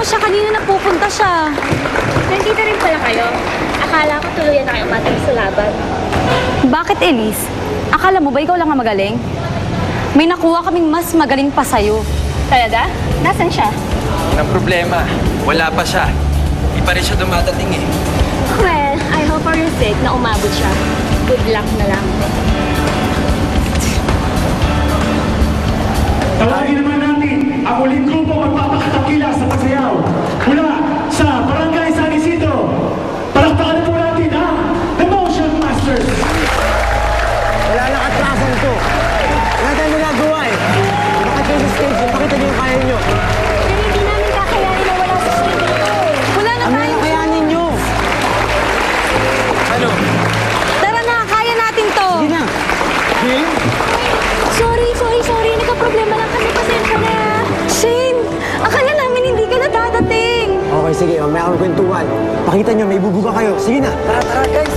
mo siya, kanina napupunta siya. Nandito rin pala kayo. Akala ko tuluyan na kayo matang sa laban. Bakit, Elise? Akala mo ba ikaw lang ang magaling? May nakuha kaming mas magaling pa sa'yo. Talaga? Nasaan siya? Ang problema, wala pa siya. Di pa rin siya dumadating eh. Well, I hope for your sake na umabot siya. Good luck na lang. Tawagin naman natin ang uling grupo magpapakatakila sa pagsayaw mula sa Barangay San Isidro. Palakpakan po natin ang The Motion Masters. Wala na katrasan to. Wala tayong ginagawa eh. Bakit kayo sa stage? Pakita niyo yung kaya niyo. Pero hindi namin kakayanin na wala sa stage ito. Wala na Ano tayo. yung kayanin niyo? Ano? Tara na, kaya natin to. Sige na. Game? Sorry. Nagka-problema lang kami. Pasensya na. Shane, akala namin hindi ka na dadating. Okay, sige. Mamaya kami kwentuhan. Pakita niyo, may bubuga kayo. Sige na. Tara, guys.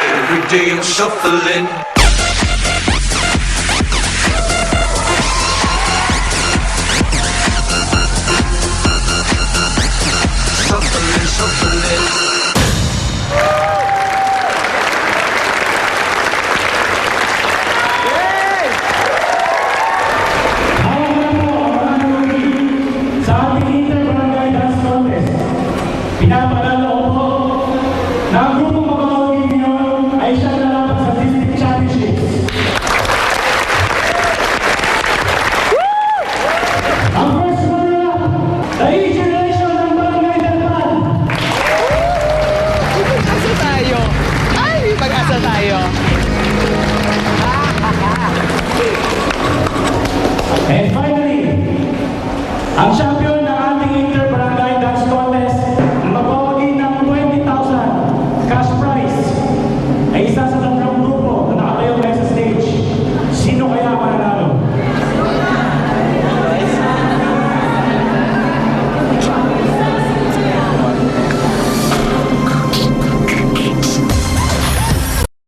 Every day I'm shuffling. Shuffling. Sa ating Inter-Barangay Dance Contest, pinapalalo po na ang grupong magkakawin ngayon ay siya nalaban sa District Championships. Ang first runner-up, the E-Generation ng Barangay Dalpan. Asa tayo? Ay, may pag-asa tayo. And finally, ang champion